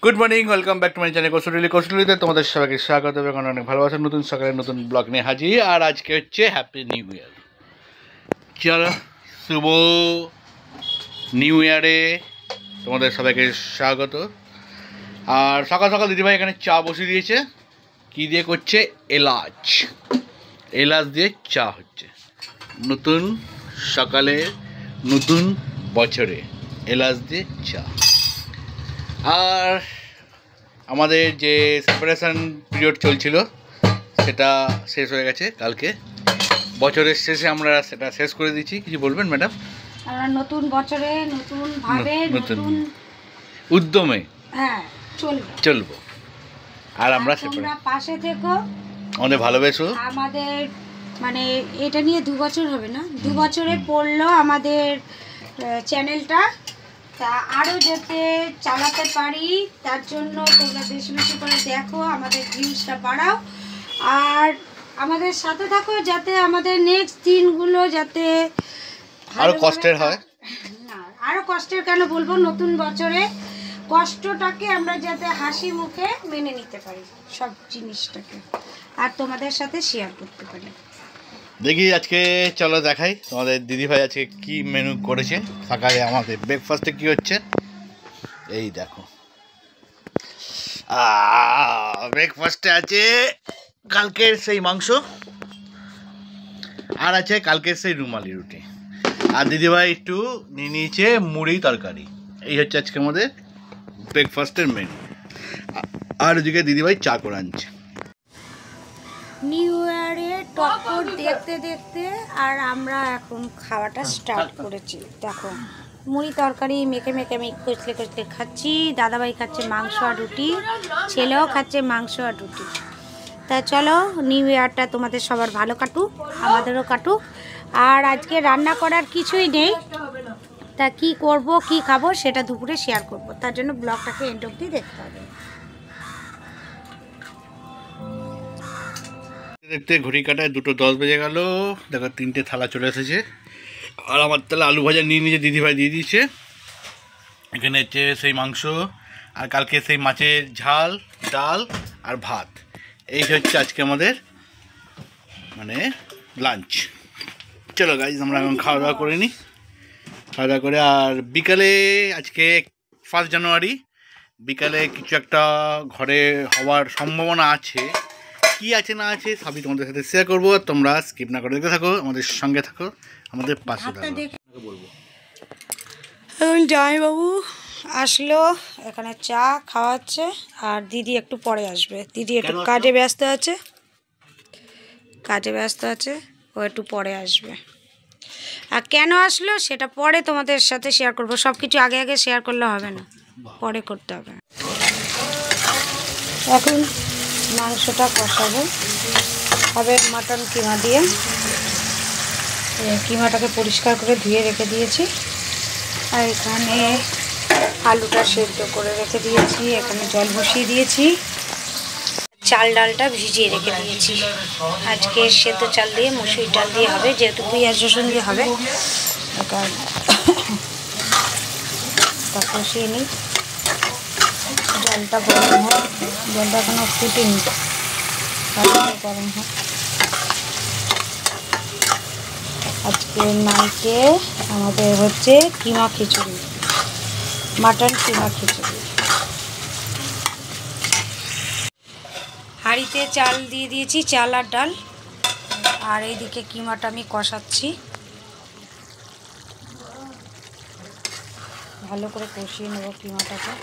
Good morning, welcome back to my channel কৌশলীতে তোমাদের সবাইকে স্বাগত এবং অনেক ভালোবাসা। নতুন সকালে নতুন ব্লগ নিয়ে হাজির। আর আজকে হচ্ছে হ্যাপি নিউ ইয়ার। চলো, শুভ নিউ ইয়ারে তোমাদের সবাইকে স্বাগত। আর সকাল সকাল দিদিভাই এখানে চা বসিয়ে দিয়েছে। কী দিয়ে করছে? এলাচ দিয়ে চা হচ্ছে। নতুন সকালে নতুন বছরে এলাচ দিয়ে চা। আর আমাদের যে সেপারেশন পিরিয়ড চলছিল সেটা শেষ হয়ে গেছে কালকে। বছরের শেষে আমরা সেটা শেষ করে দিচ্ছি। কিছু বলবেন ম্যাডাম? আমরা নতুন বছরে নতুন ভাবে নতুন উদ্যমে চলবো। আর আমরা তোমরা পাশে থেকো, অনেক ভালোবেসো আমাদের। মানে এটা নিয়ে 2 বছর হবে না, 2 বছরে পড়লো আমাদের চ্যানেলটা। তা আরও যাতে চালাতে পারি তার জন্য তোমরা বেশি বেশি করে দেখো, আমাদের ভিউজটা বাড়াও আর আমাদের সাথে থাকো, যাতে আমাদের নেক্সট দিনগুলো যাতে আরও কষ্টের হয় না। আরও কষ্টের কেন বলবো, নতুন বছরে কষ্টটাকে আমরা যাতে হাসি মুখে মেনে নিতে পারি, সব জিনিসটাকে, আর তোমাদের সাথে শেয়ার করতে পারি। দেখি আজকে চলো দেখাই তোমাদের দিদিভাই আজকে কি মেনু করেছে। সকালে আমাদের ব্রেকফাস্টে কি হচ্ছে এই দেখো। ব্রেকফাস্টে আছে কালকের সেই মাংস, আর আছে কালকের সেই রুমালি রুটি, আর দিদিভাই একটু নিয়ে নিয়েছে মুড়ি তরকারি। এই হচ্ছে আজকে আমাদের ব্রেকফাস্টের মেনু। আর ওদিকে দিদিভাই চা করে আনছে। নিউ ইয়ারে টক্কর দেখতে দেখতে আর আমরা এখন খাওয়াটা স্টার্ট করেছি। দেখো, মুড়ি তরকারি মেখে মেখে আমি কচলে কচলে খাচ্ছি। দাদাভাই খাচ্ছে মাংস আর রুটি, ছেলেও খাচ্ছে মাংস আর রুটি। তা চলো, নিউ ইয়ারটা তোমাদের সবার ভালো কাটুক, আমাদেরও কাটুক। আর আজকে রান্না করার কিছুই নেই, তা কি করব কি খাবো সেটা দুপুরে শেয়ার করব, তার জন্য ব্লগটাকে এন্ড অবধি দেখতে হবে। দেখতে ঘড়ি কাটায় 2:10 বেজে গেল। দেখো 3টে থালা চলে এসেছে। আর আমার তাহলে আলু ভাজা নিয়ে নিজে দিদিভাই দিয়ে দিয়েছে। এখানে হচ্ছে সেই মাংস, আর কালকে সেই মাছের ঝাল, ডাল আর ভাত। এই হচ্ছে আজকে আমাদের মানে লাঞ্চ। চলো গাইজ, আমরা এখন খাওয়া দাওয়া করে নিই। খাওয়া দাওয়া করে আর বিকালে আজকে 1 জানুয়ারি বিকালে কিছু একটা ঘরে হওয়ার সম্ভাবনা আছে। কি আছে না আছে সবই তোমাদের সাথে শেয়ার করবো। তোমরা স্কিপ না করে দেখতে থাকো, আমাদের সঙ্গে থাকো, আমাদের পাশে থাকো। এখন জামাইবাবু আসলো, এখানে চা খাওয়াচ্ছে, আর দিদি একটু পরে আসবে। দিদি একটু কাজে ব্যস্ত আছে, ও একটু পরে আসবে। আর কেন আসলো সেটা পরে তোমাদের সাথে শেয়ার করবো। সব কিছু আগে আগে শেয়ার করলে হবে না, পরে করতে হবে। এখন মাংসটা কষাবো, হবে মাটন কিমা দিয়ে। কিমাটাকে পরিষ্কার করে ধুয়ে রেখে দিয়েছি, আর এখানে আলুটা সেদ্ধ করে রেখে দিয়েছি। এখানে জল বসিয়ে দিয়েছি, চাল ডালটা ভিজিয়ে রেখে দিয়েছি। আজকে সেদ্ধ চাল দিয়ে মসুরি ডাল দিয়ে হবে, যেহেতু পেঁয়াজ রসুন দিয়ে হবে। তা কষিয়ে নিই, জলটা গরম হয়, জলটা এখনো ফুটেনি, গরম হয়। আজকে নাইটে আমাদের হচ্ছে কিমা খিচুড়ি, মাটন কিমা খিচুড়ি। হাঁড়িতে চাল দিয়ে দিয়েছি, চাল আর ডাল, আর এইদিকে কিমাটা আমি কষাচ্ছি। ভালো করে কষিয়ে নেব কিমাটাকে।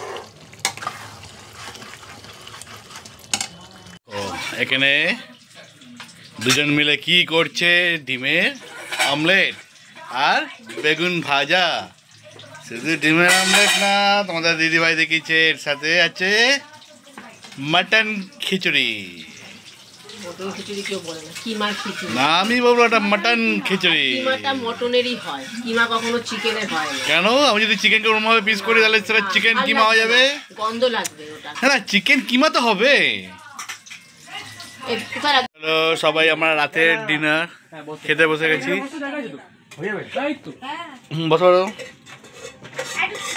এখানে দুজন মিলে কি করছে? ডিমের অমলেট আর বেগুন ভাজা। শুধু ডিমের অমলেট না, তোমাদের দিদিভাই দেখিয়েছে এর সাথে আছে মাটন খিচুড়ি। না, আমি বলবো এটা মাটন খিচুড়ি। মটনেরই হয়, কিমা কখনো চিকেনের হয় না। কেন? আমি যদি চিকেনকে ওরমভাবে পিস করি তাহলে সেটা চিকেন কিমা হয়ে যাবে, গন্ধ লাগবে ওটা। হ্যাঁ, চিকেন কিমা তো হবে। হ্যালো সবাই, আমরা রাতের ডিনার খেতে বসে গেছি। বসো,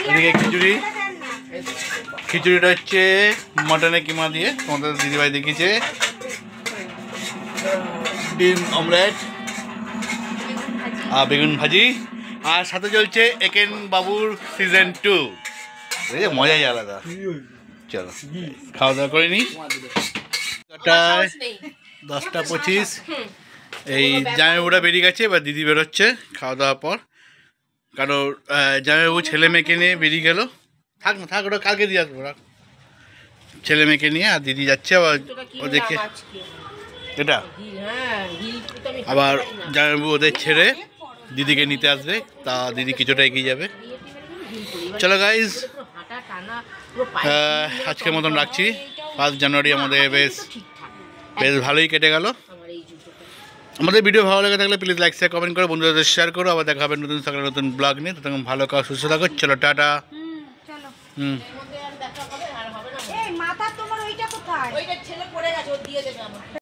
এদিকে খিচুড়ি, খিচুড়িটা হচ্ছে মটনের কিমা দিয়ে, তোমাদের দিদিভাই দেখিয়েছে। ডিম অমলেট আর বেগুন ভাজি, আর সাথে চলছে একেন বাবুর সিজন 2। মজাই আলাদা। চলো খাওয়া দাওয়া করে নি। 10:25 এই জামাইবাবুরা বেরিয়ে গেছে, এবার দিদি বেরোচ্ছে খাওয়া দাওয়ার পর। কারণ জামাইবাবু ছেলে মেয়েকে নিয়ে বেরিয়ে গেল। থাক না, থাক, ওটা কালকে দিয়ে আসবো। রাখ, ছেলে মেয়েকে নিয়ে আর দিদি যাচ্ছে আবার ওদেরকে। এটা আবার জামাইবাবু ওদের ছেড়ে দিদিকে নিতে আসবে, তা দিদি কিছুটা এগিয়ে যাবে। চলো গাইজ, আজকের মতন রাখছি। 1 জানুয়ারি আমাদের বেশ ভালোই কেটে গেল। আমাদের ভিডিও ভালো লেগে থাকলে প্লিজ লাইক শেয়ার কমেন্ট করো, বন্ধুদের শেয়ার করো। আবার দেখা হবে নতুন সকালে নতুন ব্লগ নিয়ে। তখন ভালো কাজ, সুস্থ থাকো। চলো টাটা। মাথা তোমার ওইটা কোথায়? ছেলে পড়ে গেছে, ও দিয়ে দেবে আমার।